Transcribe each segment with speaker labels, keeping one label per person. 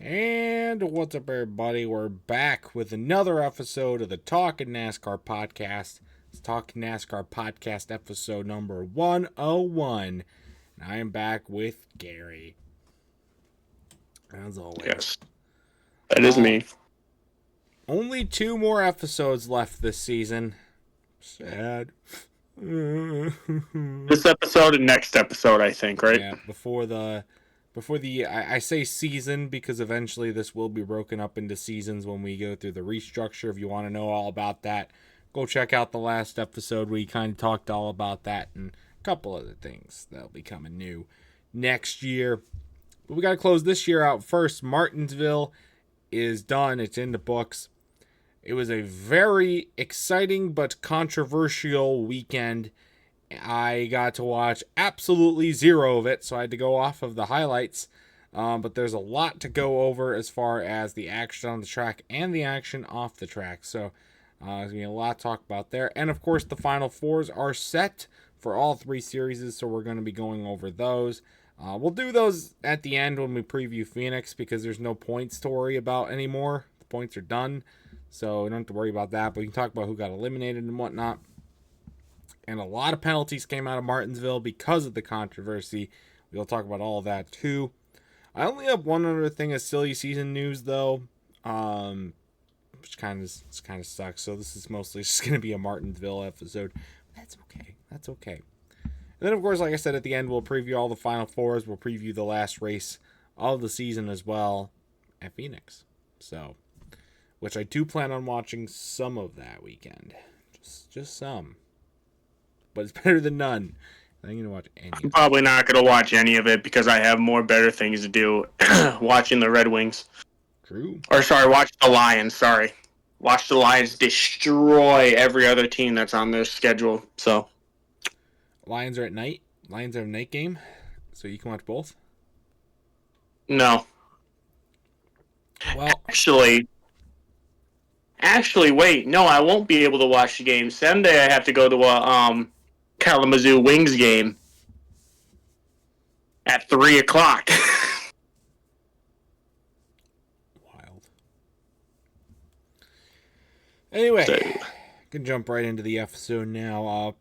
Speaker 1: And what's up, everybody? We're back with another episode of the Talkin' NASCAR podcast. It's Talkin' NASCAR podcast episode number 101. And I am back with Garry. As always.
Speaker 2: Yes. That is me.
Speaker 1: Only 2 more episodes left this season. Sad.
Speaker 2: This episode and next episode, I think, right?
Speaker 1: Yeah, before the I say season because eventually this will be broken up into seasons when we go through the restructure. If you want to know all about that, go check out the last episode. We kind of talked all about that and a couple other things that'll be coming new next year. But we got to close this year out first. Martinsville is done. It's in the books. It was a very exciting but controversial weekend. I got to watch absolutely zero of it, so I had to go off of the highlights. But there's a lot to go over as far as the action on the track and the action off the track. So there's going to be a lot to talk about there. And, of course, the Final Fours are set for all 3 series, so we're going to be going over those. We'll do those at the end when we preview Phoenix because there's no points to worry about anymore. The points are done, so we don't have to worry about that. But we can talk about who got eliminated and whatnot. And a lot of penalties came out of Martinsville because of the controversy. We'll talk about all of that too. I only have one other thing of silly season news though, which kind of sucks. So this is mostly just going to be a Martinsville episode. That's okay. That's okay. And then of course, like I said, at the end we'll preview all the Final Fours. We'll preview the last race of the season as well at Phoenix. So, which I do plan on watching some of that weekend, just some. But it's better than none. I ain't gonna watch any.
Speaker 2: I'm probably not gonna watch any of it because I have more better things to do. Watching the Red Wings.
Speaker 1: True.
Speaker 2: Or sorry, watch the Lions. Sorry, watch the Lions destroy every other team that's on their schedule. So
Speaker 1: Lions are at night. Lions are a night game, so you can watch both.
Speaker 2: No.
Speaker 1: Well,
Speaker 2: actually, wait. No, I won't be able to watch the game. Sunday, I have to go to a Kalamazoo Wings game at 3:00.
Speaker 1: Wild. Anyway, can jump right into the episode now.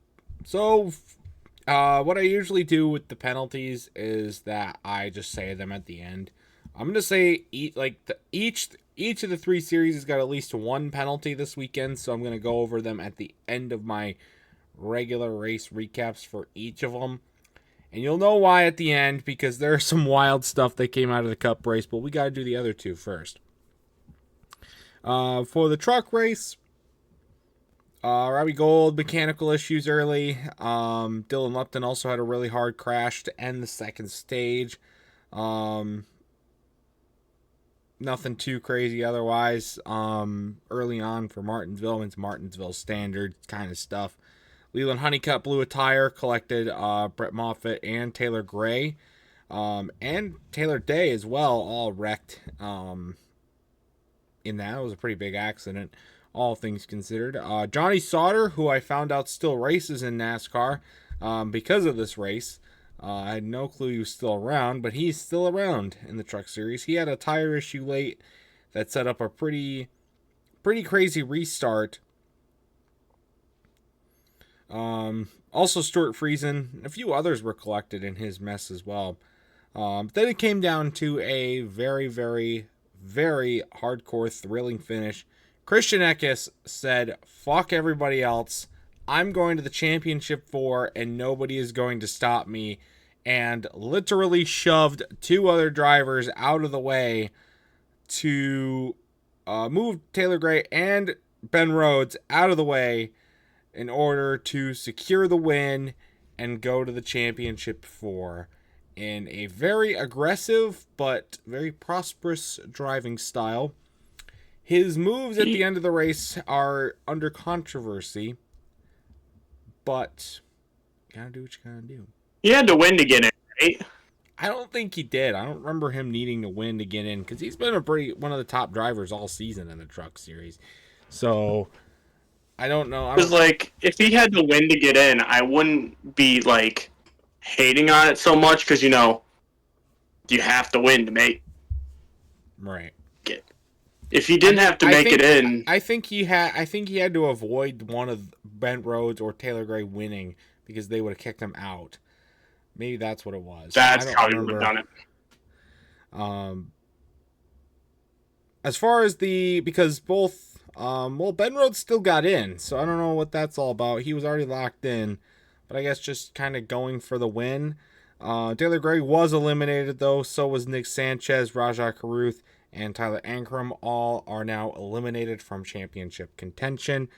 Speaker 1: What I usually do with the penalties is that I just say them at the end. I'm gonna say each of the 3 series has got at least 1 penalty this weekend, so I'm gonna go over them at the end of my regular race recaps for each of them. And you'll know why at the end, because there's some wild stuff that came out of the Cup race, but we got to do the other 2 first. For the truck race, Robbie Gold, mechanical issues early. Dylan Lupton also had a really hard crash to end the second stage. Nothing too crazy otherwise. Early on for Martinsville, it's Martinsville standard kind of stuff. Leland Honeycutt blew a tire, collected Brett Moffitt and Taylor Gray, and Taylor Day as well, all wrecked in that. It was a pretty big accident, all things considered. Johnny Sauter, who I found out still races in NASCAR because of this race. I had no clue he was still around, but he's still around in the truck series. He had a tire issue late that set up a pretty crazy restart. Also Stuart Friesen and a few others were collected in his mess as well. Then it came down to a very, very, very hardcore, thrilling finish. Christian Eckes said, fuck everybody else. I'm going to the championship 4 and nobody is going to stop me, and literally shoved 2 other drivers out of the way to move Taylor Gray and Ben Rhodes out of the way in order to secure the win and go to the championship 4 in a very aggressive but very prosperous driving style. His moves at the end of the race are under controversy, but you gotta do what you gotta do.
Speaker 2: He had to win to get in, right?
Speaker 1: I don't think he did. I don't remember him needing to win to get in because he's been one of the top drivers all season in the truck series. So I don't know.
Speaker 2: Because if he had to win to get in, I wouldn't be hating on it so much because you have to win to make
Speaker 1: Right.
Speaker 2: If he didn't have to make it in,
Speaker 1: I think he had to avoid one of Brent Rhodes or Taylor Gray winning because they would have kicked him out. Maybe that's what it was.
Speaker 2: That's how he would have done it.
Speaker 1: As far as because both, Ben Rhodes still got in, so I don't know what that's all about. He was already locked in, but I guess just kind of going for the win. Taylor Gray was eliminated, though. So was Nick Sanchez, Rajah Caruth, and Tyler Ankrum. All are now eliminated from championship contention.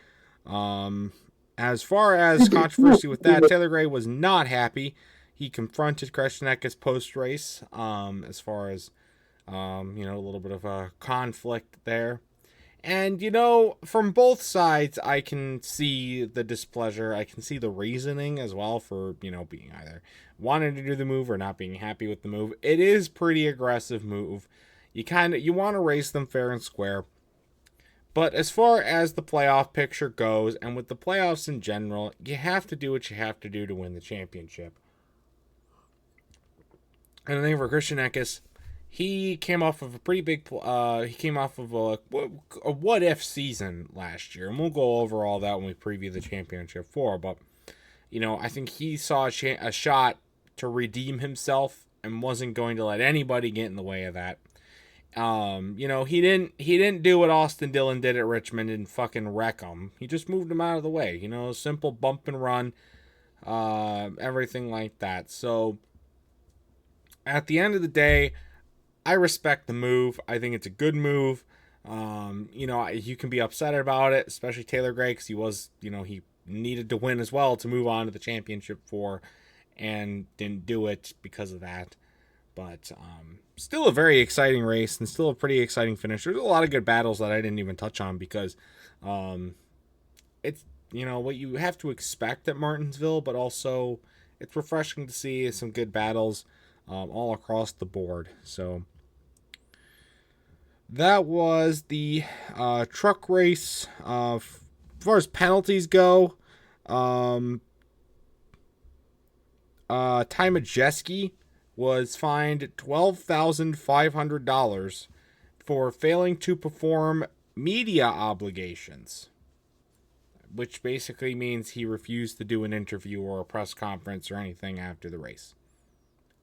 Speaker 1: As far as controversy with that, Taylor Gray was not happy. He confronted Kreshnekas post-race, as far as, a little bit of a conflict there. And, from both sides, I can see the displeasure. I can see the reasoning as well for, being either wanting to do the move or not being happy with the move. It is pretty aggressive move. You want to race them fair and square. But as far as the playoff picture goes, and with the playoffs in general, you have to do what you have to do to win the championship. And I think for Kreshnekas, he came off of a pretty big. He came off of a what if season last year, and we'll go over all that when we preview the championship 4. But I think he saw a shot to redeem himself and wasn't going to let anybody get in the way of that. He didn't do what Austin Dillon did at Richmond and fucking wreck him. He just moved him out of the way. Simple bump and run, everything like that. So at the end of the day, I respect the move. I think it's a good move. You can be upset about it, especially Taylor Gray, because he was, he needed to win as well to move on to the championship 4 and didn't do it because of that. But still a very exciting race and still a pretty exciting finish. There's a lot of good battles that I didn't even touch on because it's, what you have to expect at Martinsville, but also it's refreshing to see some good battles all across the board. So that was the truck race. As far as penalties go, Ty Majeski was fined $12,500 for failing to perform media obligations, which basically means he refused to do an interview or a press conference or anything after the race.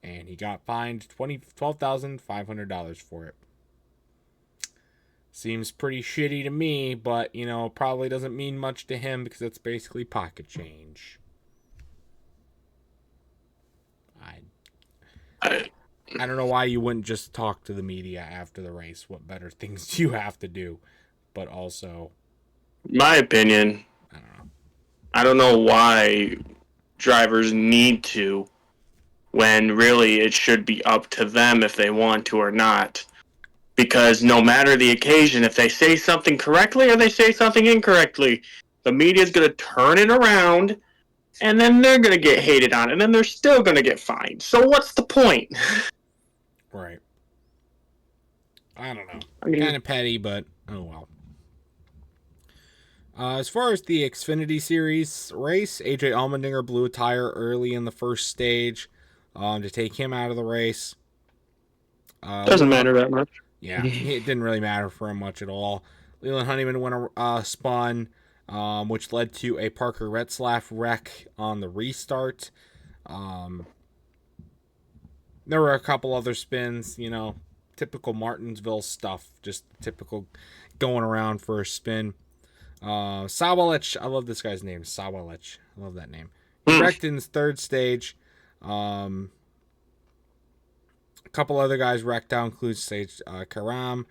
Speaker 1: And he got fined $12,500 for it. Seems pretty shitty to me, but, probably doesn't mean much to him because it's basically pocket change. I don't know why you wouldn't just talk to the media after the race. What better things do you have to do? But also,
Speaker 2: my opinion, I don't know why drivers need to, when really it should be up to them if they want to or not. Because no matter the occasion, if they say something correctly or they say something incorrectly, the media's going to turn it around, and then they're going to get hated on, and then they're still going to get fined. So what's the point?
Speaker 1: Right. I don't know. Kind of petty, but oh well. As far as the Xfinity Series race, AJ Allmendinger blew a tire early in the first stage to take him out of the race.
Speaker 2: Doesn't matter that much.
Speaker 1: Yeah, it didn't really matter for him much at all. Leland Honeyman went a spun, which led to a Parker Retzlaff wreck on the restart. There were a couple other spins, typical Martinsville stuff, just typical going around for a spin. Sawalich, I love this guy's name, Sawalich. I love that name. He wrecked in his third stage. A couple other guys wrecked down, including Sage Karam.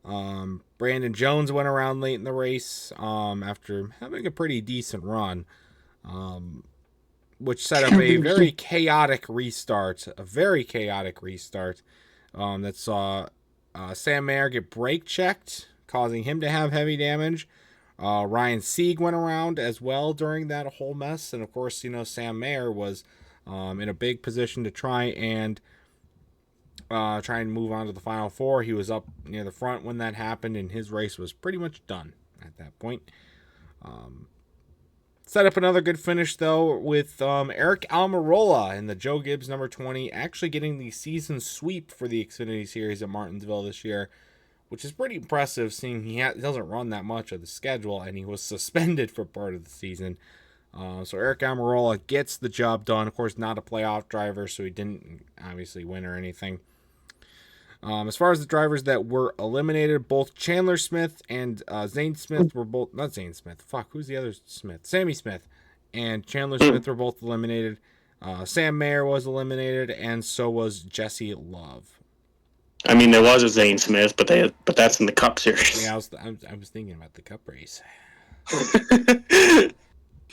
Speaker 1: Brandon Jones went around late in the race after having a pretty decent run, which set up a very chaotic restart. That saw Sam Mayer get brake checked, causing him to have heavy damage. Ryan Sieg went around as well during that whole mess. And, of course, Sam Mayer was in a big position to try and move on to the Final Four. He was up near the front when that happened, and his race was pretty much done at that point. Set up another good finish, though, with Eric Almirola in the Joe Gibbs number 20 actually getting the season sweep for the Xfinity Series at Martinsville this year. which is pretty impressive seeing he doesn't run that much of the schedule, and he was suspended for part of the season. So Eric Almirola gets the job done. Of course, not a playoff driver, so he didn't obviously win or anything. As far as the drivers that were eliminated, both Chandler Smith and Zane Smith were both... Not Zane Smith. Fuck, who's the other Smith? Sammy Smith and Chandler Smith were both eliminated. Sam Mayer was eliminated, and so was Jesse Love.
Speaker 2: I mean, there was a Zane Smith, but that's in the Cup Series.
Speaker 1: Yeah, I was thinking about the Cup race.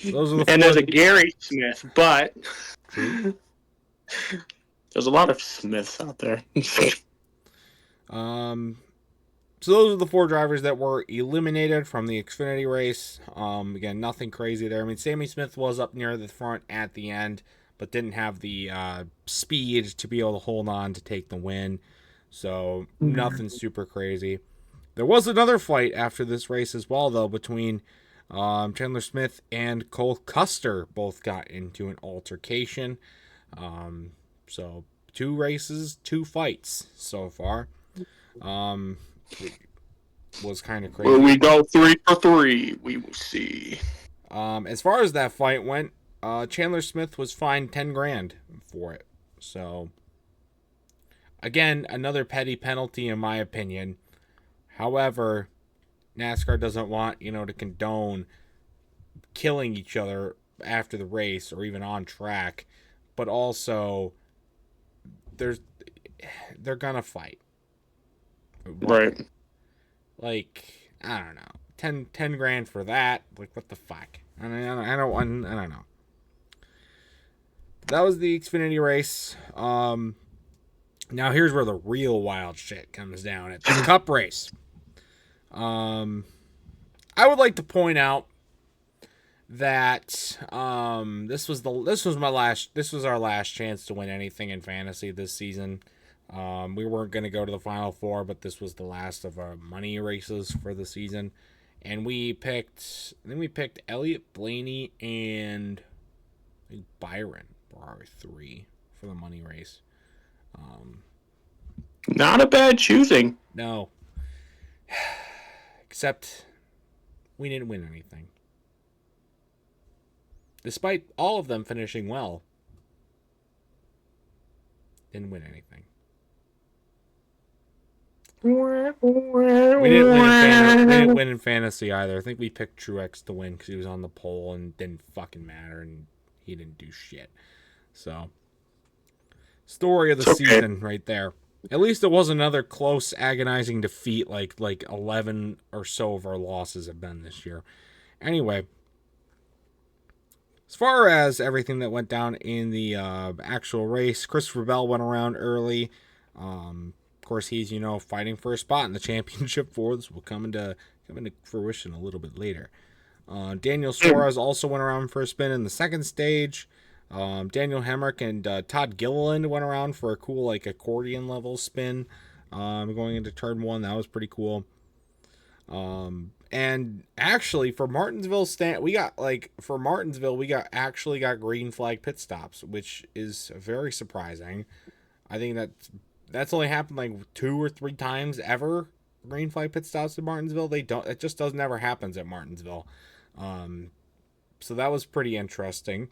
Speaker 2: And there's a Garry Smith, but there's a lot of Smiths out there.
Speaker 1: So those are the 4 drivers that were eliminated from the Xfinity race. Again, nothing crazy there. I mean, Sammy Smith was up near the front at the end, but didn't have the speed to be able to hold on to take the win. So nothing super crazy. There was another fight after this race as well, though, between Chandler Smith and Cole Custer. Both got into an altercation. So 2 races, 2 fights so far. Was kind of crazy.
Speaker 2: Will we go 3 for 3? We will see.
Speaker 1: As far as that fight went, Chandler Smith was fined $10,000 for it. So, again, another petty penalty in my opinion. However, NASCAR doesn't want, to condone killing each other after the race or even on track, but also they're gonna fight.
Speaker 2: Right.
Speaker 1: Like, I don't know. $10,000 for that. Like, what the fuck? I don't know. That was the Xfinity race. Now here's where the real wild shit comes down. It's the Cup race. I would like to point out that this was our last chance to win anything in fantasy this season. We weren't going to go to the Final Four, but this was the last of our money races for the season. And we picked Elliott, Blaney, and I think Byron were our 3 for the money race.
Speaker 2: Not a bad choosing.
Speaker 1: No. Except we didn't win anything. Despite all of them finishing well. Didn't win anything. We didn't win in fantasy either. I think we picked Truex to win because he was on the pole and didn't fucking matter, and he didn't do shit. So, story of the season right there. At least it was another close, agonizing defeat like 11 or so of our losses have been this year. Anyway, as far as everything that went down in the actual race, Christopher Bell went around early. Of course, he's, fighting for a spot in the championship for this will come into fruition a little bit later. Daniel Suarez also went around for a spin in the second stage. Daniel Hemrick and Todd Gilliland went around for a cool accordion level spin going into turn 1. That was pretty cool. And actually for Martinsville we got green flag pit stops, which is very surprising. I think that's only happened 2 or 3 times ever. Green flag pit stops in Martinsville. It just never happens at Martinsville. So that was pretty interesting.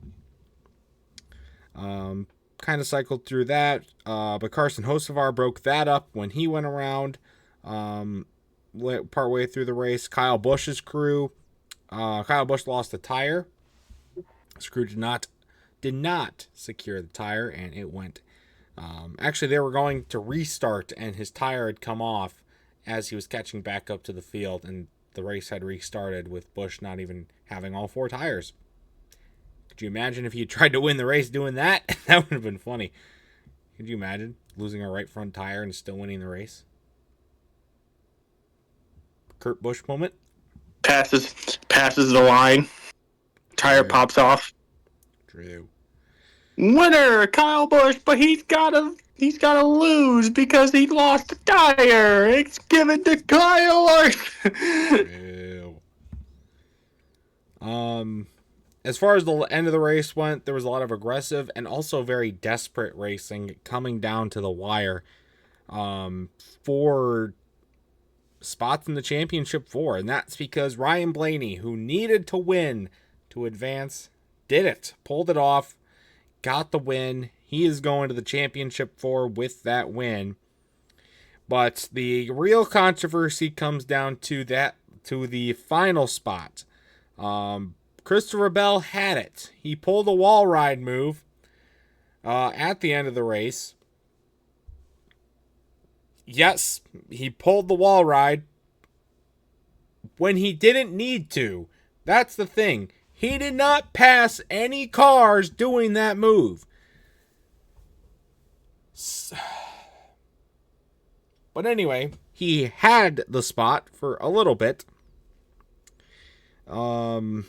Speaker 1: Kind of cycled through that, but Carson Hocevar broke that up when he went around partway through the race. Kyle Busch's crew, Kyle Busch lost a tire. His crew did not secure the tire, and it went. Actually, they were going to restart, and his tire had come off as he was catching back up to the field, and the race had restarted with Busch not even having all 4 tires. Could you imagine if you tried to win the race doing that? That would have been funny. Could you imagine losing a right front tire and still winning the race? Kurt Busch moment.
Speaker 2: Passes the line. Tire pops off.
Speaker 1: True.
Speaker 2: Winner, Kyle Busch, but he's gotta lose because he lost the tire. It's given to Kyle.
Speaker 1: True. As far as the end of the race went, there was a lot of aggressive and also very desperate racing coming down to the wire. For spots in the championship 4, and that's because Ryan Blaney, who needed to win to advance, did it, pulled it off, got the win. He is going to the championship 4 with that win. But the real controversy comes down to the final spot. Christopher Bell had it. He pulled a wall ride move at the end of the race. Yes, he pulled the wall ride when he didn't need to. That's the thing. He did not pass any cars doing that move. But anyway, he had the spot for a little bit. There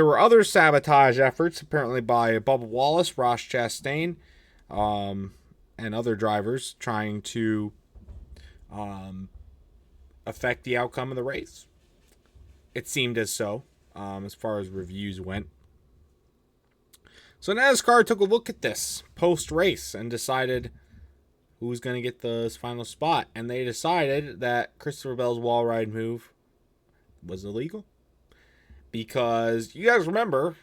Speaker 1: were other sabotage efforts, apparently by Bubba Wallace, Ross Chastain, and other drivers trying to affect the outcome of the race. It seemed as so, as far as reviews went. So NASCAR took a look at this post-race and decided who's going to get the final spot. And they decided that Christopher Bell's wall ride move was illegal. Because you guys remember,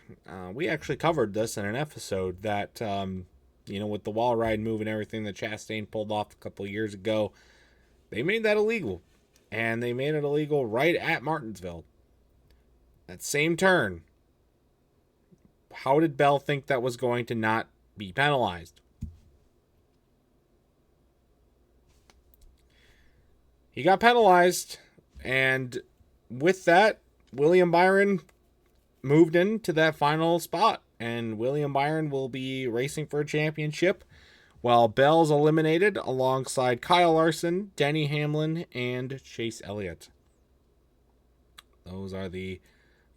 Speaker 1: we actually covered this in an episode that, with the wall ride move and everything that Chastain pulled off a couple of years ago, they made that illegal. And they made it illegal right at Martinsville. That same turn. How did Bell think that was going to not be penalized? He got penalized, and with that, William Byron moved into that final spot, and William Byron will be racing for a championship while Bell's eliminated alongside Kyle Larson, Denny Hamlin, and Chase Elliott. Those are the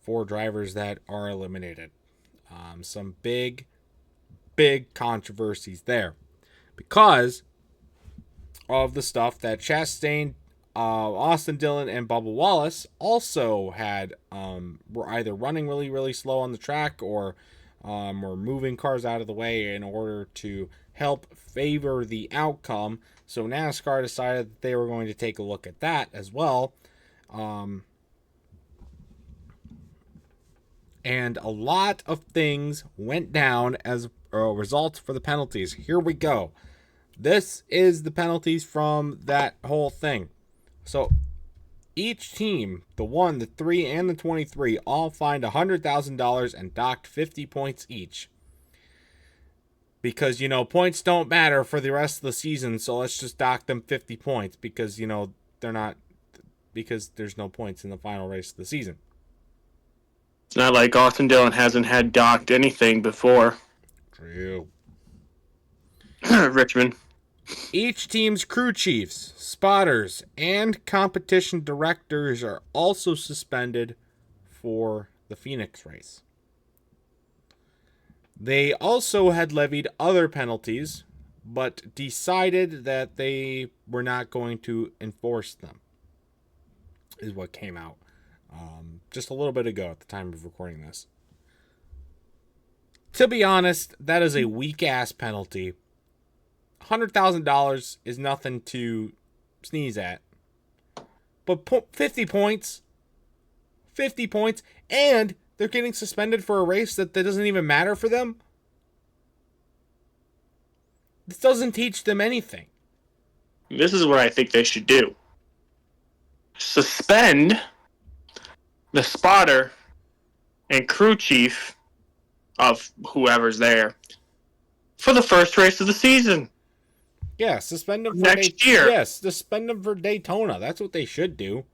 Speaker 1: 4 drivers that are eliminated. Some big controversies there because of the stuff that Chastain, Austin Dillon, and Bubba Wallace also had, were either running really, really slow on the track or were moving cars out of the way in order to help favor the outcome. So NASCAR decided that they were going to take a look at that as well. And a lot of things went down as a result for the penalties. Here we go. This is the penalties from that whole thing. So each team, the 1, the 3, and the 23, all fined $100,000 and docked 50 points each. Because, points don't matter for the rest of the season, so let's just dock them 50 points because, because there's no points in the final race of the season.
Speaker 2: It's not like Austin Dillon hasn't had docked anything before.
Speaker 1: True.
Speaker 2: Richmond.
Speaker 1: Each team's crew chiefs, spotters, and competition directors are also suspended for the Phoenix race. They also had levied other penalties, but decided that they were not going to enforce them, is what came out just a little bit ago at the time of recording this. To be honest, that is a weak-ass penalty. $100,000 is nothing to sneeze at. But 50 points, and they're getting suspended for a race that doesn't even matter for them. This doesn't teach them anything.
Speaker 2: This is what I think they should do. Suspend the spotter and crew chief of whoever's there for the first race of the season.
Speaker 1: Yeah, suspend them for
Speaker 2: next year.
Speaker 1: Yes, suspend them for Daytona. That's what they should do.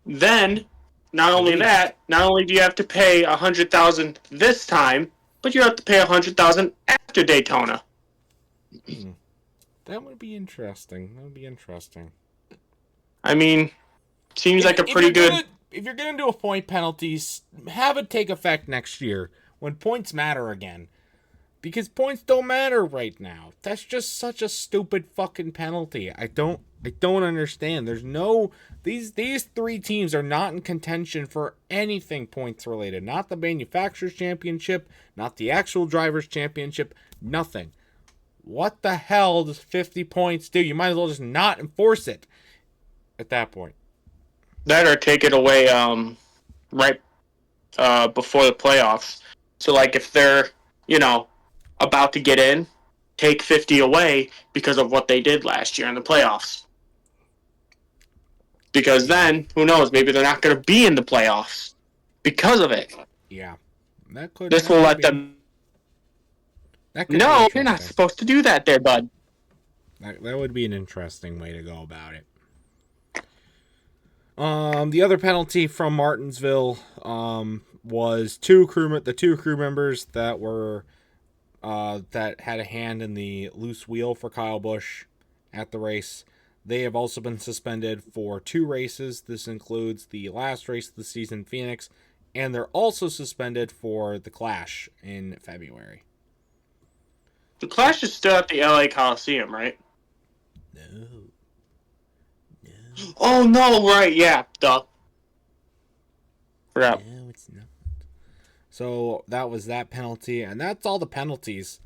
Speaker 2: Then, not only do you have to pay $100,000 this time, but you have to pay $100,000 after Daytona.
Speaker 1: That would be interesting.
Speaker 2: I mean, seems like a pretty good.
Speaker 1: If you're gonna do a point penalties, have it take effect next year when points matter again. Because points don't matter right now. That's just such a stupid fucking penalty. I don't understand. There's no these 3 teams are not in contention for anything points related. Not the manufacturers championship, not the actual drivers championship, nothing. What the hell does 50 points do? You might as well just not enforce it. at that point.
Speaker 2: That or take it away right before the playoffs. So, like, if they're, about to get in, take 50 away because of what they did last year in the playoffs. Because then, who knows, maybe they're not going to be in the playoffs because of it.
Speaker 1: Yeah.
Speaker 2: This will let them know you're not supposed to do that there, bud.
Speaker 1: That would be an interesting way to go about it. The other penalty from Martinsville was the two crew members that were that had a hand in the loose wheel for Kyle Busch at the race. They have also been suspended for 2 races. This includes the last race of the season, Phoenix, and they're also suspended for the Clash in February.
Speaker 2: The Clash is still at the LA Coliseum, right?
Speaker 1: No.
Speaker 2: Oh, no, right, yeah, duh. Forgot.
Speaker 1: No, it's not. So that was that penalty, and that's all the penalties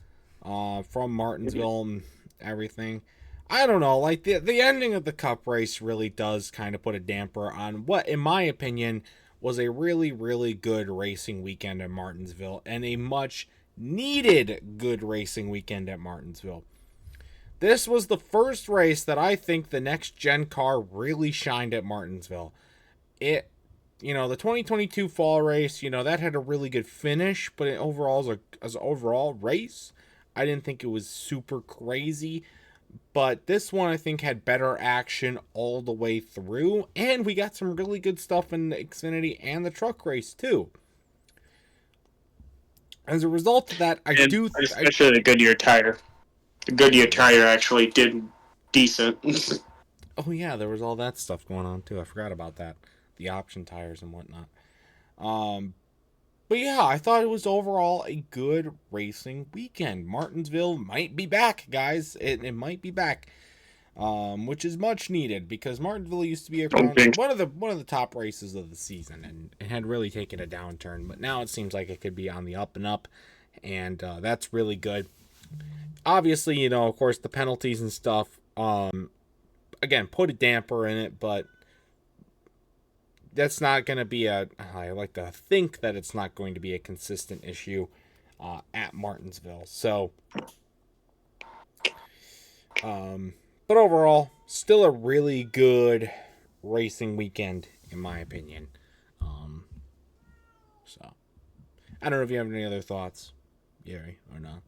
Speaker 1: from Martinsville and everything. I don't know, like the ending of the Cup race really does kind of put a damper on what, in my opinion, was a really, really good racing weekend at Martinsville, and a much needed good racing weekend at Martinsville. This was the first race that I think the next gen car really shined at Martinsville. The 2022 fall race, that had a really good finish, but overall, as an overall race, I didn't think it was super crazy. But this one, I think, had better action all the way through, and we got some really good stuff in the Xfinity and the truck race, too. As a result of that,
Speaker 2: especially the Goodyear tire. The Goodyear tire actually did decent.
Speaker 1: Oh, yeah, there was all that stuff going on, too. I forgot about that. The option tires and whatnot. But yeah, I thought it was overall a good racing weekend. Martinsville might be back, guys. It might be back, which is much needed, because Martinsville used to be one of the top races of the season, and it had really taken a downturn. But now it seems like it could be on the up and up, and that's really good. Obviously, of course, the penalties and stuff, again, put a damper in it, but that's not going to be I like to think that it's not going to be a consistent issue at Martinsville. So, but overall, still a really good racing weekend, in my opinion. So, I don't know if you have any other thoughts, Garry, or not.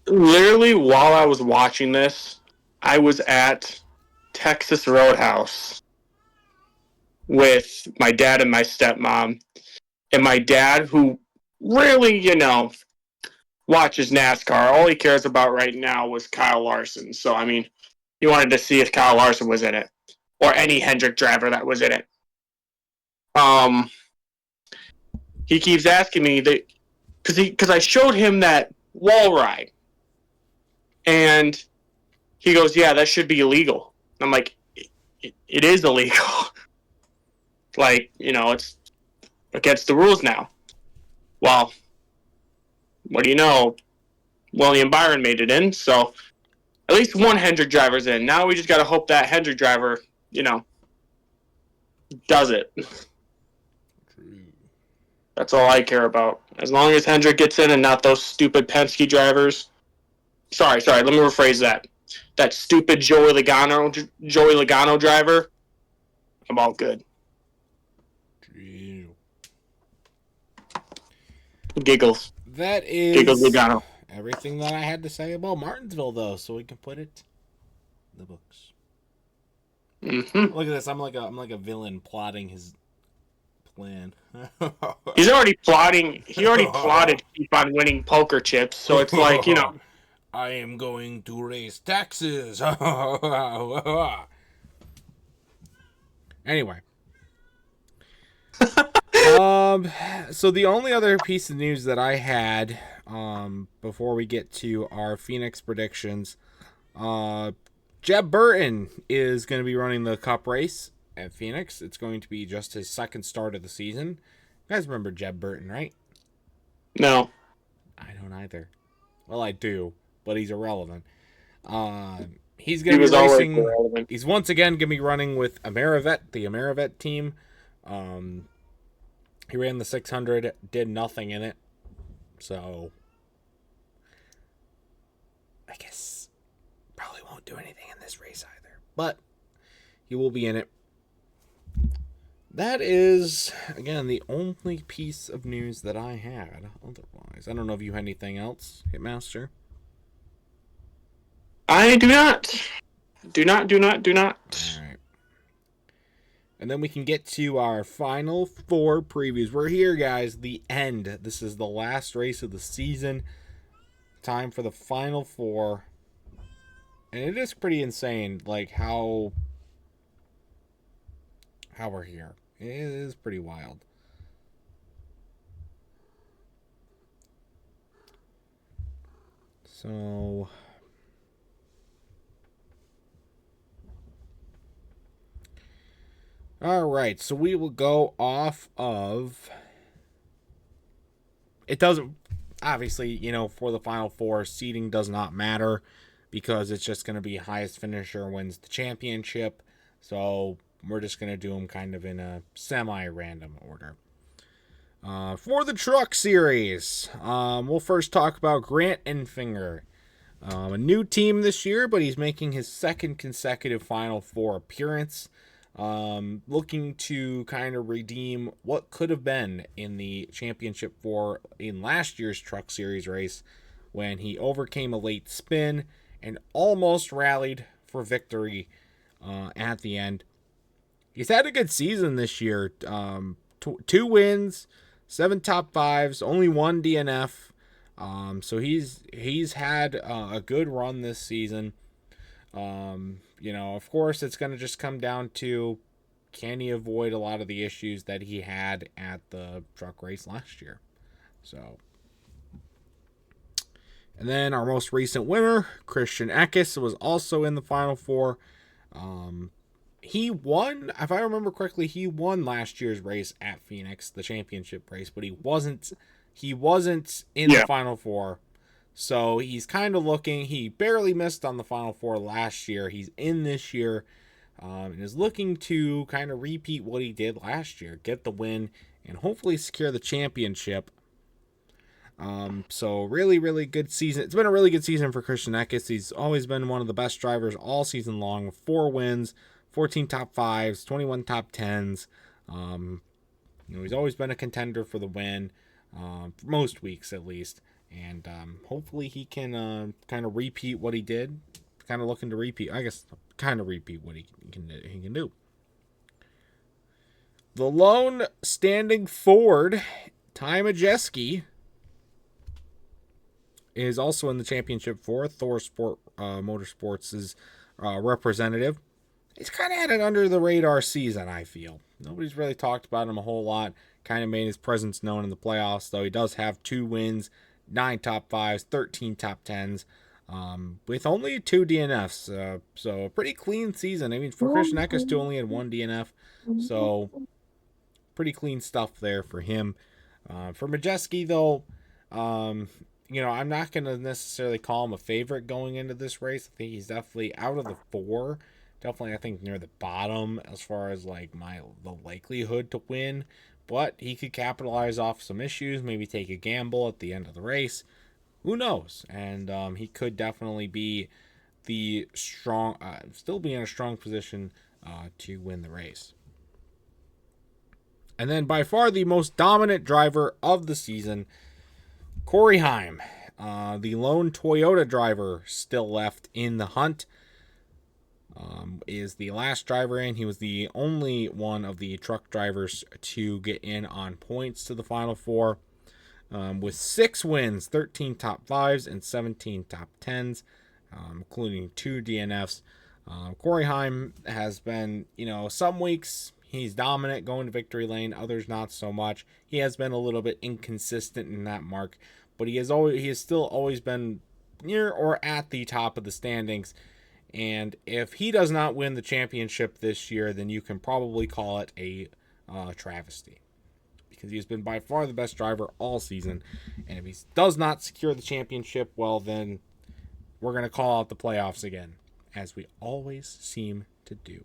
Speaker 2: Literally, while I was watching this, I was at Texas Roadhouse with my dad and my stepmom. And my dad, who really, watches NASCAR, all he cares about right now was Kyle Larson. So, he wanted to see if Kyle Larson was in it, or any Hendrick driver that was in it. He keeps asking me that, because I showed him that wall ride. And he goes, yeah, that should be illegal. I'm like, it is illegal. It's against the rules now. Well, what do you know? William Byron made it in, so at least one Hendrick driver's in. Now we just got to hope that Hendrick driver, does it. That's all I care about. As long as Hendrick gets in and not those stupid Penske drivers. Sorry, let me rephrase that. That stupid Joey Logano driver, I'm all good. Giggles.
Speaker 1: That is
Speaker 2: Giggles Logano.
Speaker 1: Everything that I had to say about Martinsville, though, so we can put it in the books.
Speaker 2: Mm-hmm.
Speaker 1: Look at this. I'm like a villain plotting his plan.
Speaker 2: He's already plotting. He already plotted to keep on winning poker chips. So it's like,
Speaker 1: I am going to raise taxes. Anyway. So the only other piece of news that I had before we get to our Phoenix predictions, Jeb Burton is going to be running the Cup race at Phoenix. It's going to be just his second start of the season. You guys remember Jeb Burton, right?
Speaker 2: No.
Speaker 1: I don't either. Well, I do, but he's irrelevant. He's
Speaker 2: He
Speaker 1: going to
Speaker 2: was
Speaker 1: be
Speaker 2: always
Speaker 1: racing.
Speaker 2: irrelevant.
Speaker 1: He's once again going to be running with Amerivet, the Amerivet team. He ran the 600, did nothing in it. So, I guess probably won't do anything in this race either. But he will be in it. That is, again, the only piece of news that I had. Otherwise, I don't know if you had anything else, Hitmaster.
Speaker 2: I do not. Do not.
Speaker 1: All right. And then we can get to our final 4 previews. We're here, guys. The end. This is the last race of the season. Time for the final 4. And it is pretty insane, like, how we're here. It is pretty wild. So, all right, so we will go off of, it doesn't, obviously, for the final 4, seeding does not matter because it's just going to be highest finisher wins the championship. So we're just going to do them kind of in a semi-random order. For the truck series, we'll first talk about Grant Enfinger. A new team this year, but he's making his 2nd consecutive Final 4 appearance. Looking to kind of redeem what could have been in the championship in last year's truck series race when he overcame a late spin and almost rallied for victory at the end. He's had a good season this year. 2 wins, 7 top 5s, only 1 DNF. So he's had a good run this season. Of course, it's going to just come down to, can he avoid a lot of the issues that he had at the truck race last year? So, and then our most recent winner, Christian Eckes, was also in the Final 4. He won, if I remember correctly, he won last year's race at Phoenix, the championship race, but he wasn't in the Final 4. So he's kind of looking, he barely missed on the Final 4 last year. He's in this year and is looking to kind of repeat what he did last year, get the win, and hopefully secure the championship. So really, really good season. It's been a really good season for Christian Eckes. He's always been one of the best drivers all season long with 4 wins, 14 top 5s, 21 top 10s. He's always been a contender for the win, for most weeks at least. And hopefully he can kind of repeat what he did. Kind of looking to repeat, what he can do. The lone standing Ford, Ty Majeski, is also in the championship for Thor Motorsports' representative. He's kind of had an under the radar season, I feel. Nobody's really talked about him a whole lot. Kind of made his presence known in the playoffs, though he does have 2 wins, 9 top 5s, 13 top 10s, with only 2 DNFs. So a pretty clean season. I mean, for Christian Eckes, too, only had 1 DNF. So pretty clean stuff there for him. For Majeski, though, I'm not going to necessarily call him a favorite going into this race. I think he's definitely out of the 4. Definitely, I think, near the bottom as far as like the likelihood to win. But he could capitalize off some issues, maybe take a gamble at the end of the race. Who knows? And he could definitely be still be in a strong position to win the race. And then by far the most dominant driver of the season, Corey Heim, the lone Toyota driver still left in the hunt. Is the last driver in. He was the only one of the truck drivers to get in on points to the Final 4, with 6 wins, 13 top 5s, and 17 top 10s, including 2 DNFs. Corey Heim has been, some weeks he's dominant going to victory lane, others not so much. He has been a little bit inconsistent in that mark, but he has still always been near or at the top of the standings. And if he does not win the championship this year, then you can probably call it a travesty, because he's been by far the best driver all season. And if he does not secure the championship, well, then we're going to call out the playoffs again. as we always seem to do.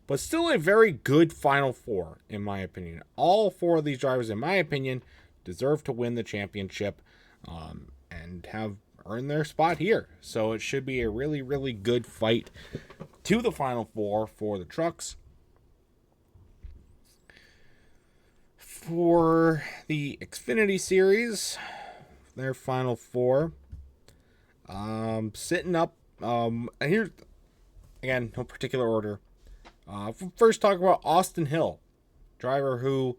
Speaker 1: But still a very good Final Four, in my opinion. All 4 of these drivers, in my opinion, deserve to win the championship and have earned their spot here. So it should be a really, really good fight to the Final Four for the trucks. For the Xfinity Series, their Final Four, sitting up, and here, again, no particular order. First, talk about Austin Hill, driver who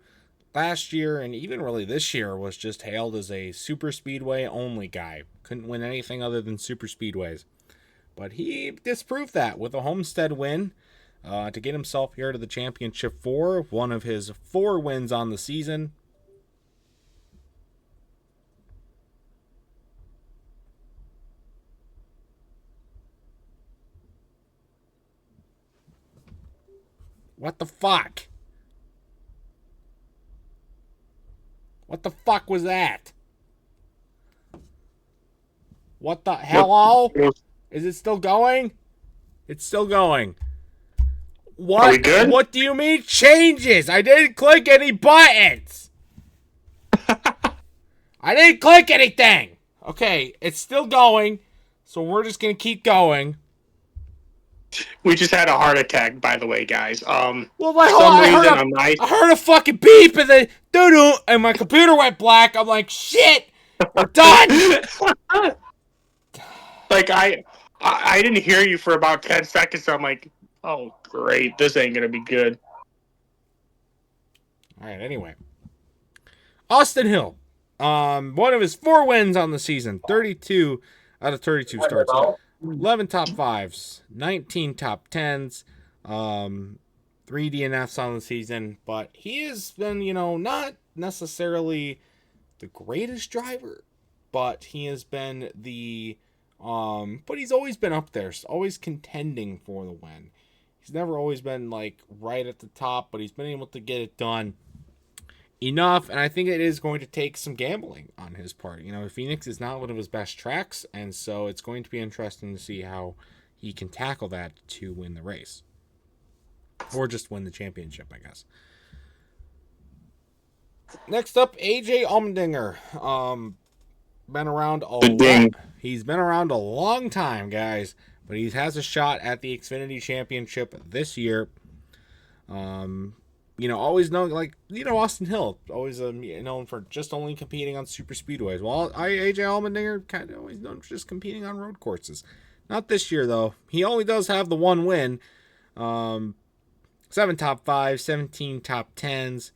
Speaker 1: last year and even really this year was just hailed as a super speedway only guy. Couldn't win anything other than super speedways. But he disproved that with a Homestead win to get himself here to the championship 4, one of his 4 wins on the season. What the fuck? What the fuck was that? What the hello? Is it still going? It's still going. What?
Speaker 2: Are we good?
Speaker 1: What do you mean changes? I didn't click any buttons. I didn't click anything. Okay, it's still going, so we're just gonna keep going.
Speaker 2: We just had a heart attack, by the way, guys.
Speaker 1: Well,
Speaker 2: I
Speaker 1: heard a fucking beep and then doo-doo, and my computer went black. I'm like, shit, we're done.
Speaker 2: Like I didn't hear you for about 10 seconds. So I'm like, oh great, this ain't gonna be good.
Speaker 1: All right. Anyway, Austin Hill, one of his 4 wins on the season, 32 out of 32 starts. 11 top 5s, 19 top 10s, 3 DNFs on the season, but he has been, not necessarily the greatest driver, but he has been but he's always been up there, always contending for the win. He's never always been, right at the top, but he's been able to get it done enough, and I think it is going to take some gambling on his part. Phoenix is not one of his best tracks, and so it's going to be interesting to see how he can tackle that to win the race. Or just win the championship, I guess. Next up, AJ Allmendinger. Been around a lot. He's been around a long time, guys, but he has a shot at the Xfinity Championship this year. Always known, Austin Hill, always known for just only competing on super speedways. Well, AJ Allmendinger kind of always known for just competing on road courses. Not this year, though. He only does have the 1 win. 7 top 5s, 17 top 10s,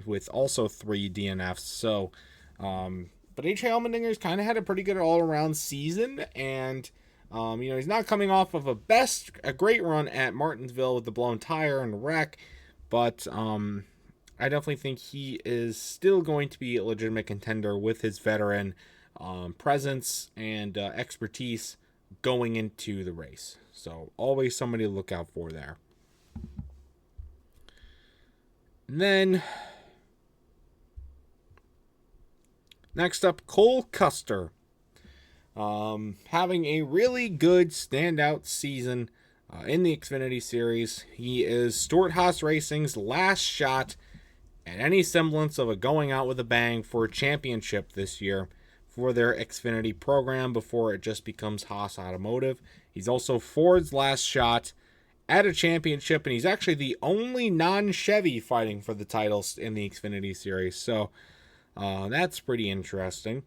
Speaker 1: with also 3 DNFs. So, but AJ Allmendinger's kind of had a pretty good all-around season, and he's not coming off of a great run at Martinsville with the blown tire and the wreck. But I definitely think he is still going to be a legitimate contender with his veteran presence and expertise going into the race. So always somebody to look out for there. And then next up, Cole Custer. Having a really good standout season in the Xfinity Series. He is Stewart-Haas Racing's last shot at any semblance of a going out with a bang for a championship this year for their Xfinity program before it just becomes Haas Automotive. He's also Ford's last shot at a championship, and he's actually the only non-Chevy fighting for the titles in the Xfinity Series. So that's pretty interesting.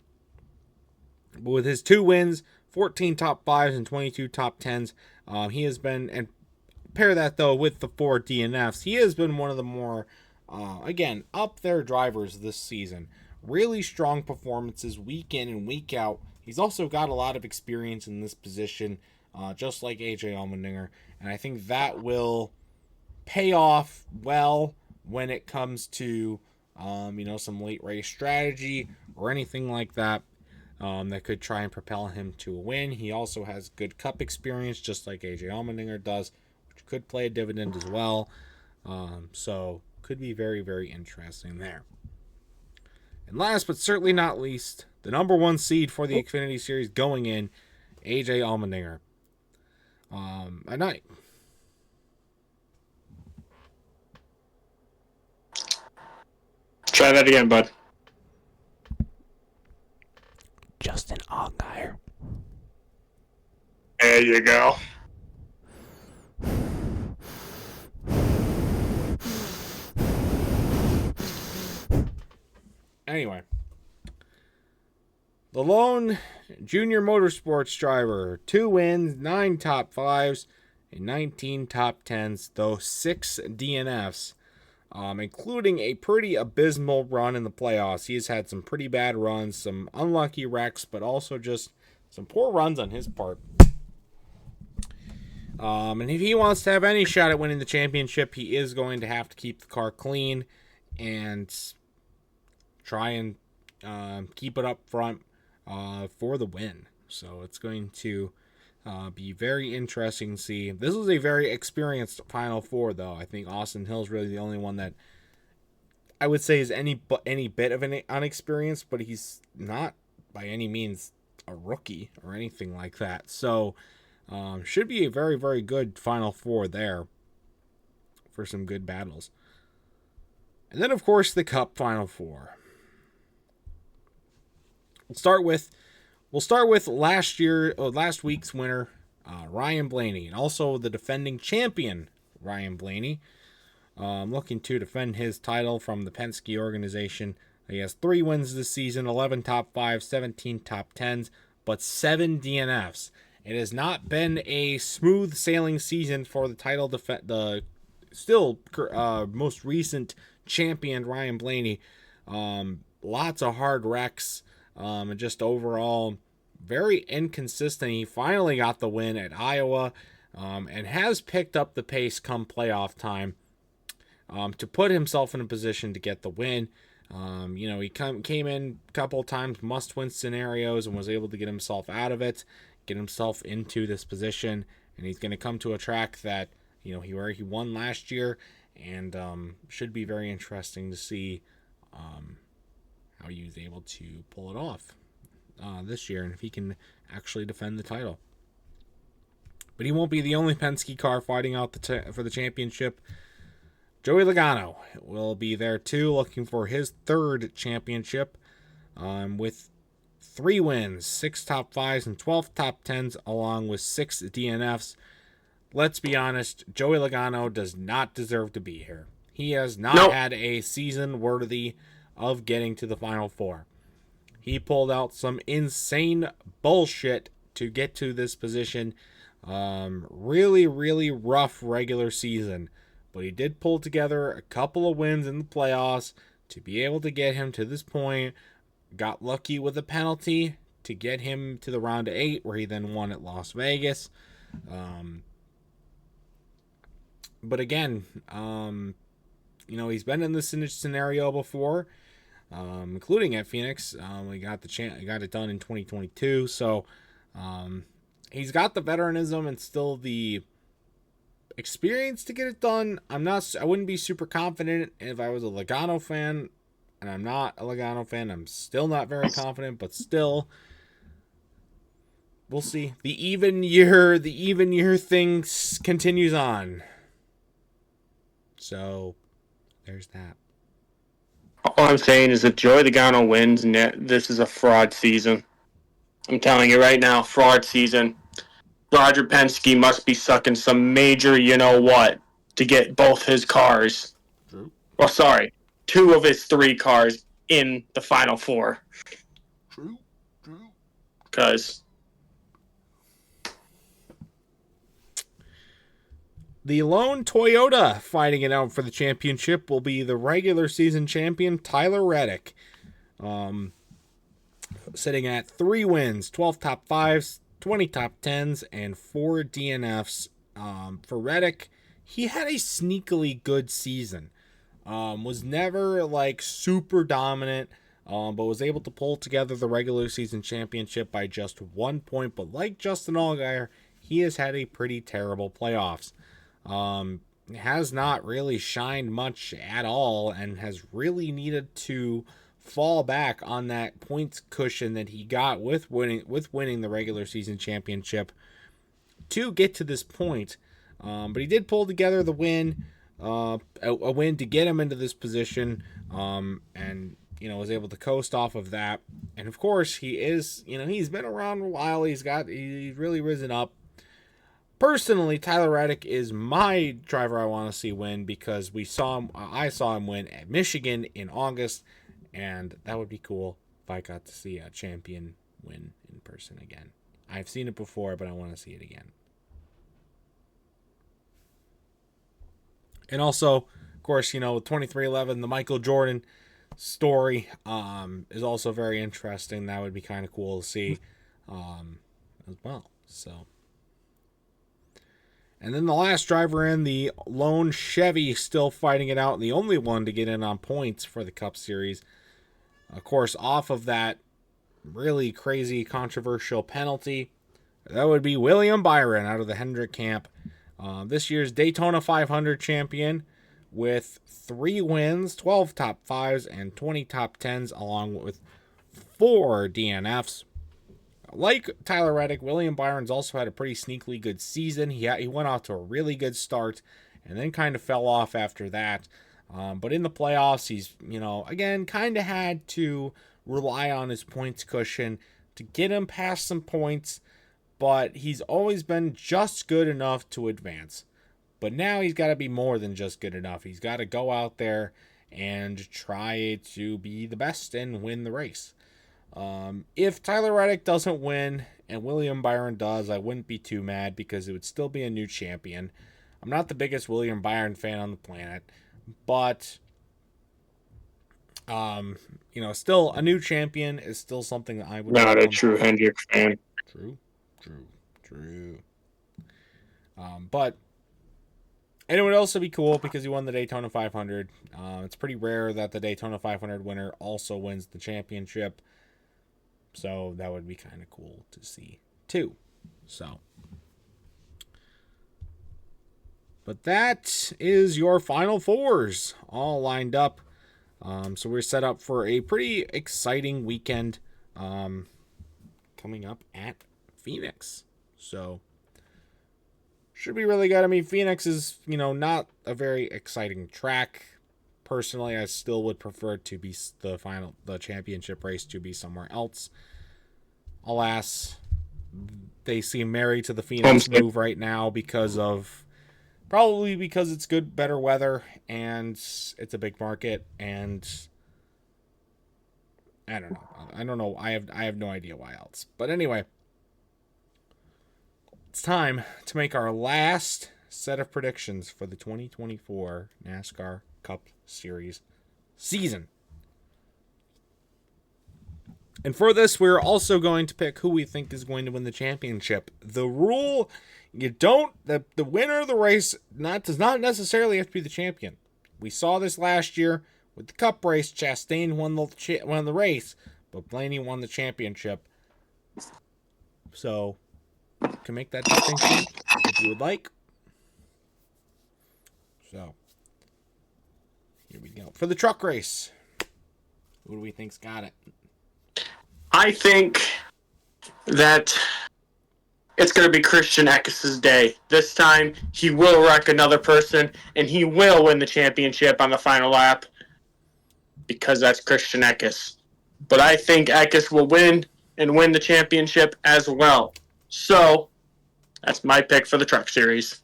Speaker 1: But with his 2 wins, 14 top 5s and 22 top 10s, he has been, and pair that though with the 4 DNFs, he has been one of the more, again, up there drivers this season. Really strong performances week in and week out. He's also got a lot of experience in this position, just like AJ Allmendinger, and I think that will pay off well when it comes to, some late race strategy or anything like that. That could try and propel him to a win. He also has good cup experience, just like AJ Allmendinger does, which could play a dividend as well. So could be very, very interesting there. And last but certainly not least, the number 1 seed for the Xfinity Series going in, AJ Allmendinger. A night.
Speaker 2: Try that again, bud.
Speaker 1: Justin Allgaier.
Speaker 2: There you go.
Speaker 1: Anyway, the lone junior motorsports driver, 2 wins, 9 top 5s, and 19 top 10s, though 6 DNFs, including a pretty abysmal run in the playoffs. He's had some pretty bad runs, some unlucky wrecks, but also just some poor runs on his part. And if he wants to have any shot at winning the championship, he is going to have to keep the car clean and try and keep it up front for the win. So it's going to be very interesting to see. This was a very experienced Final Four, though. I think Austin Hill's really the only one that I would say is any bit of an unexperienced, but he's not by any means a rookie or anything like that. So should be a very, very good Final Four there for some good battles. And then, of course, the Cup Final Four. We'll start with last week's winner, Ryan Blaney, and also the defending champion, Ryan Blaney, looking to defend his title from the Penske organization. He has 3 wins this season, 11 top 5s, 17 top 10s, but 7 DNFs. It has not been a smooth sailing season for the title the still most recent champion, Ryan Blaney. Lots of hard wrecks. And just overall very inconsistent. He finally got the win at Iowa and has picked up the pace come playoff time to put himself in a position to get the win. He came in a couple of times must-win scenarios and was able to get himself out of it, get himself into this position, and he's going to come to a track that he won last year, and should be very interesting to see how he was able to pull it off this year, and if he can actually defend the title. But he won't be the only Penske car fighting out for the championship. Joey Logano will be there too, looking for his 3rd championship with 3 wins, 6 top 5s, and 12 top 10s, along with 6 DNFs. Let's be honest, Joey Logano does not deserve to be here. He has not had a season worthy of getting to the Final Four. He pulled out some insane bullshit to get to this position. Really, really rough regular season. But he did pull together a couple of wins in the playoffs to be able to get him to this point. Got lucky with a penalty to get him to the round of 8, where he then won at Las Vegas. But again, he's been in this scenario before, including at Phoenix. We got got it done in 2022. So he's got the veteranism and still the experience to get it done. I wouldn't be super confident if I was a Logano fan, and I'm not a Logano fan. I'm still not very confident, but still, we'll see. The even year thing continues on. So there's that.
Speaker 2: All I'm saying is if Joey Logano wins, this is a fraud season. I'm telling you right now, fraud season. Roger Penske must be sucking some major you-know-what to get both his cars.
Speaker 1: True.
Speaker 2: Well, sorry, 2 of his 3 cars in the Final Four.
Speaker 1: True.
Speaker 2: Because
Speaker 1: the lone Toyota fighting it out for the championship will be the regular season champion, Tyler Reddick. Sitting at 3 wins, 12 top 5s, 20 top 10s, and 4 DNFs. For Reddick, he had a sneakily good season. Was never super dominant, but was able to pull together the regular season championship by just 1 point. But like Justin Allgaier, he has had a pretty terrible playoffs. Has not really shined much at all, and has really needed to fall back on that points cushion that he got with winning the regular season championship to get to this point. But he did pull together the win, a win to get him into this position, and was able to coast off of that. And of course, he's been around a while. He's really risen up. Personally, Tyler Reddick is my driver I want to see win because I saw him win at Michigan in August, and that would be cool if I got to see a champion win in person again. I've seen it before, but I want to see it again. And also, of course, with 2311, the Michael Jordan story is also very interesting. That would be kind of cool to see as well. So. And then the last driver in, the lone Chevy, still fighting it out, and the only one to get in on points for the Cup Series. Of course, off of that really crazy, controversial penalty, that would be William Byron out of the Hendrick camp. This year's Daytona 500 champion with 3 wins, 12 top 5s, and 20 top 10s, along with 4 DNFs. Like Tyler Reddick, William Byron's also had a pretty sneakily good season. He went off to a really good start and then kind of fell off after that. But in the playoffs, he's, again, kind of had to rely on his points cushion to get him past some points. But he's always been just good enough to advance. But now he's got to be more than just good enough. He's got to go out there and try to be the best and win the race. If Tyler Reddick doesn't win and William Byron does, I wouldn't be too mad because it would still be a new champion. I'm not the biggest William Byron fan on the planet, but still a new champion is still something that I would
Speaker 2: not a true Hendrick fan.
Speaker 1: True. But and it would also be cool because he won the Daytona 500. It's pretty rare that the Daytona 500 winner also wins the championship. So that would be kind of cool to see too. But that is your Final Fours all lined up. So we're set up for a pretty exciting weekend coming up at Phoenix. So should be really good. I mean, Phoenix is, not a very exciting track. Personally, I still would prefer to be the championship race to be somewhere else. Alas, they seem married to the Phoenix move right now probably because it's better weather, and it's a big market, and I don't know. I have no idea why else. But anyway, it's time to make our last set of predictions for the 2024 NASCAR Cup Series season. And for this, we're also going to pick who we think is going to win the championship. The rule, the winner of the race does not necessarily have to be the champion. We saw this last year with the Cup race. Chastain won the race, but Blaney won the championship. So, you can make that distinction if you would like. So, here we go. For the truck race, who do we think's got it?
Speaker 2: I think that it's going to be Christian Eckes' day. This time, he will wreck another person, and he will win the championship on the final lap because that's Christian Eckes. But I think Eckes will win and win the championship as well. So, that's my pick for the Truck Series.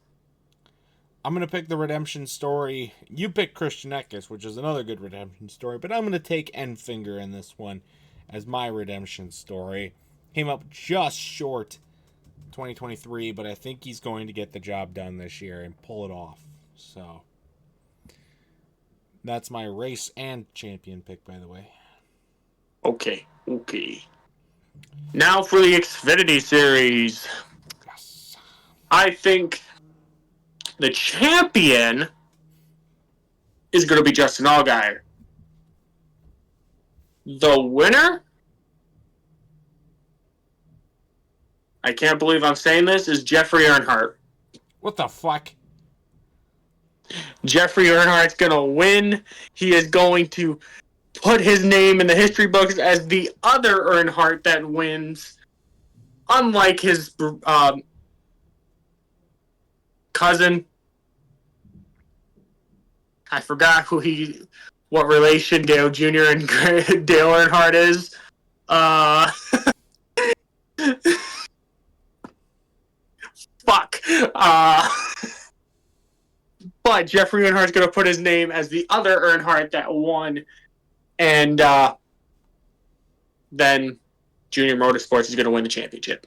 Speaker 1: I'm going to pick the redemption story. You pick Christian Eckes, which is another good redemption story, but I'm going to take Enfinger in this one as my redemption story. Came up just short 2023, but I think he's going to get the job done this year and pull it off. So that's my race and champion pick, by the way.
Speaker 2: Okay. Now for the Xfinity Series.
Speaker 1: Yes.
Speaker 2: I think the champion is going to be Justin Allgaier. The winner, I can't believe I'm saying this, is Jeffrey Earnhardt.
Speaker 1: What the fuck?
Speaker 2: Jeffrey Earnhardt's going to win. He is going to put his name in the history books as the other Earnhardt that wins. Unlike his cousin. I forgot what relation Dale Jr. and Dale Earnhardt is. Fuck. But Jeffrey Earnhardt's going to put his name as the other Earnhardt that won. And then Junior Motorsports is going to win the championship.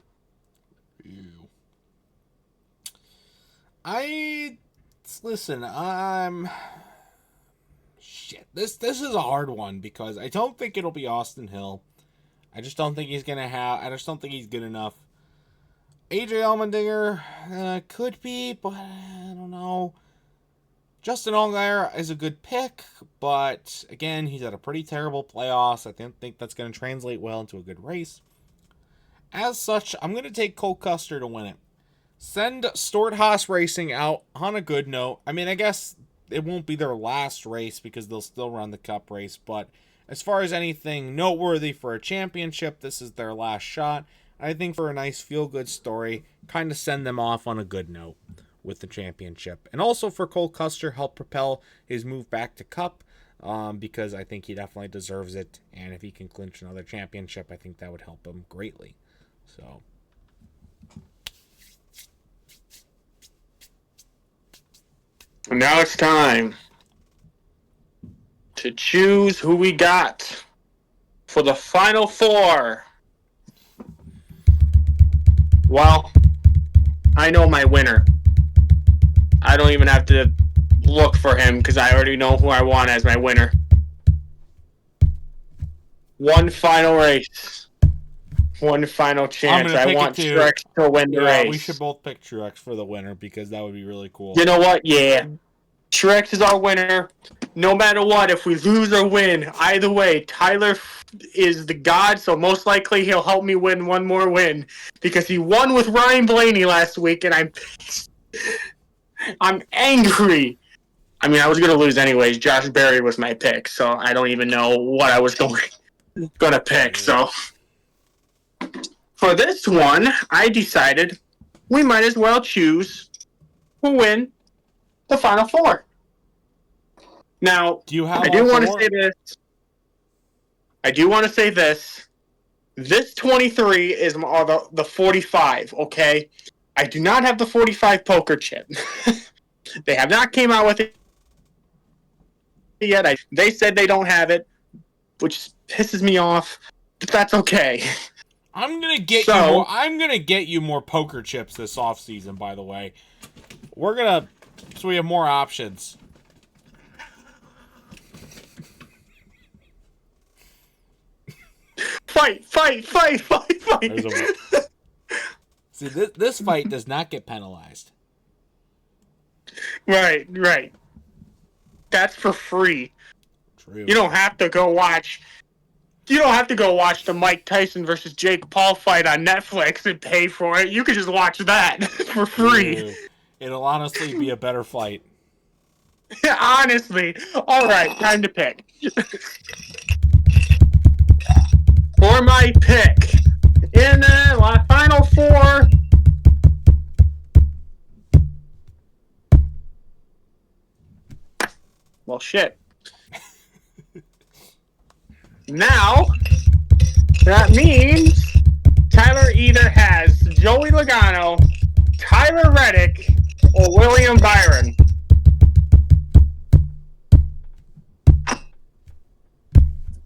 Speaker 1: Shit. This is a hard one because I don't think it'll be Austin Hill. I just don't think he's good enough. AJ Allmendinger could be, but I don't know. Justin Allgaier is a good pick, but again, he's had a pretty terrible playoffs. I don't think that's going to translate well into a good race. As such, I'm going to take Cole Custer to win it. Send Stewart-Haas Racing out on a good note. I mean, I guess it won't be their last race because they'll still run the Cup race, but as far as anything noteworthy for a championship, this is their last shot. I think for a nice feel-good story, kind of send them off on a good note with the championship. And also for Cole Custer, help propel his move back to Cup, because I think he definitely deserves it. And if he can clinch another championship, I think that would help him greatly. So
Speaker 2: now it's time to choose who we got for the Final Four. Well, I know my winner. I don't even have to look for him because I already know who I want as my winner. One final race. One final chance. I want Truex to win the race.
Speaker 1: We should both pick Truex for the winner because that would be really cool.
Speaker 2: You know what? Yeah. Truex is our winner. No matter what, if we lose or win, either way, Tyler is the god, so most likely he'll help me win one more win because he won with Ryan Blaney last week, and I'm angry. I mean, I was going to lose anyways. Josh Berry was my pick, so I don't even know what I was going to pick. So for this one, I decided we might as well choose who win the Final Four. Now, I do want to say this. I do want to say this. This 23 is the 45, okay? I do not have the 45 poker chip. They have not came out with it yet. They said they don't have it, which pisses me off, but that's okay.
Speaker 1: I'm gonna get you more poker chips this offseason, by the way. So we have more options.
Speaker 2: Fight!
Speaker 1: See, this fight does not get penalized.
Speaker 2: Right. That's for free.
Speaker 1: True.
Speaker 2: You don't have to go watch the Mike Tyson versus Jake Paul fight on Netflix and pay for it. You could just watch that for free.
Speaker 1: True. It'll honestly be a better fight.
Speaker 2: Honestly. All right, time to pick. For my pick in the Final Four, well, shit. Now, that means Tyler either has Joey Logano, Tyler Reddick, or William Byron.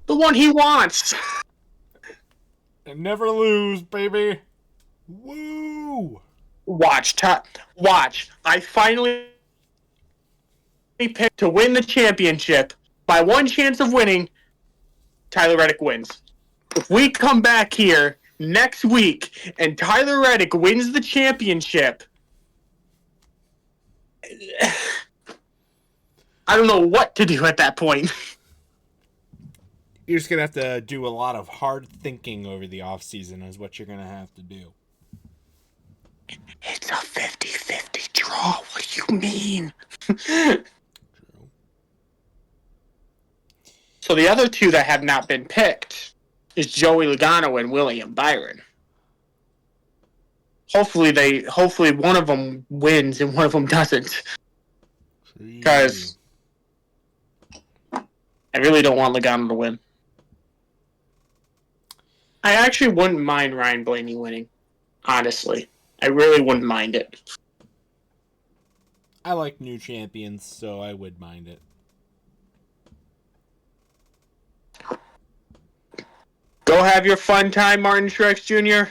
Speaker 2: The one he wants.
Speaker 1: And never lose, baby. Woo!
Speaker 2: Watch. I finally picked to win the championship. By one chance of winning, Tyler Reddick wins. If we come back here next week and Tyler Reddick wins the championship, I don't know what to do at that point.
Speaker 1: You're just going to have to do a lot of hard thinking over the offseason is what you're going to have to do.
Speaker 2: It's a 50-50 draw. What do you mean?
Speaker 1: True.
Speaker 2: So the other two that have not been picked is Joey Logano and William Byron. hopefully one of them wins and one of them doesn't. Because I really don't want Logano to win. I actually wouldn't mind Ryan Blaney winning. Honestly. I really wouldn't mind it.
Speaker 1: I like new champions, so I would mind it.
Speaker 2: Go have your fun time, Martin Truex Jr.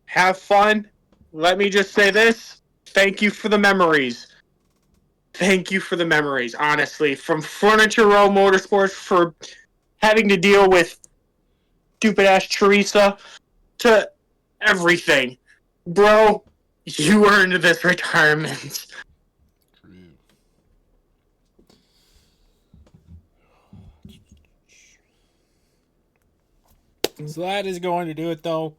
Speaker 2: Have fun. Let me just say this. Thank you for the memories. Thank you for the memories, honestly. From Furniture Row Motorsports for having to deal with stupid-ass Teresa to everything. Bro, you earned this retirement.
Speaker 1: So that is going to do it, though,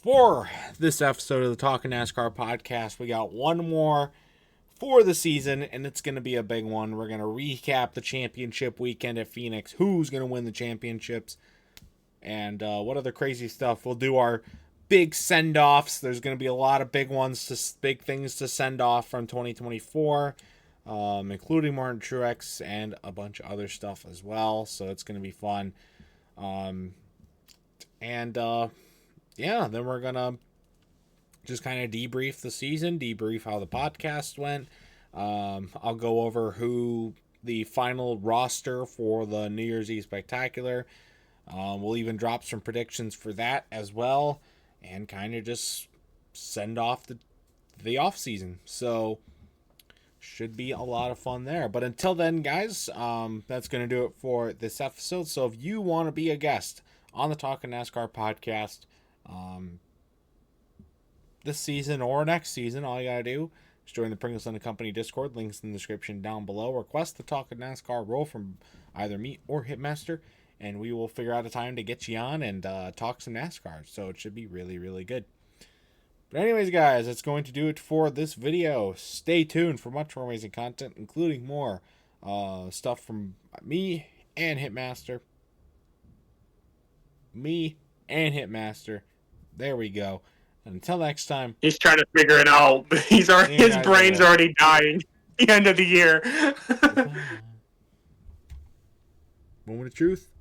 Speaker 1: for this episode of the Talking NASCAR podcast. We got one more for the season, and it's going to be a big one. We're going to recap the championship weekend at Phoenix, who's going to win the championships, and what other crazy stuff. We'll do our big send-offs. There's going to be a lot of big things to send off from 2024, including Martin Truex and a bunch of other stuff as well, so it's going to be fun. Then we're gonna just kind of debrief the season, debrief how the podcast went. I'll go over who the final roster for the New Year's Eve Spectacular. We'll even drop some predictions for that as well, and kind of just send off the off season. So should be a lot of fun there. But until then, guys, that's gonna do it for this episode. So if you want to be a guest on the Talking NASCAR podcast this season or next season, all you gotta do is join the Pringles and Company Discord. Links in the description down below. Request the Talking NASCAR role from either me or Hitmaster, and we will figure out a time to get you on and talk some NASCAR. So it should be really, really good. But anyways, guys, that's going to do it for this video. Stay tuned for much more amazing content, including more stuff from me and Hitmaster. There we go. Until next time.
Speaker 2: He's trying to figure it out. His brain's already dying. The end of the year.
Speaker 1: Moment of truth.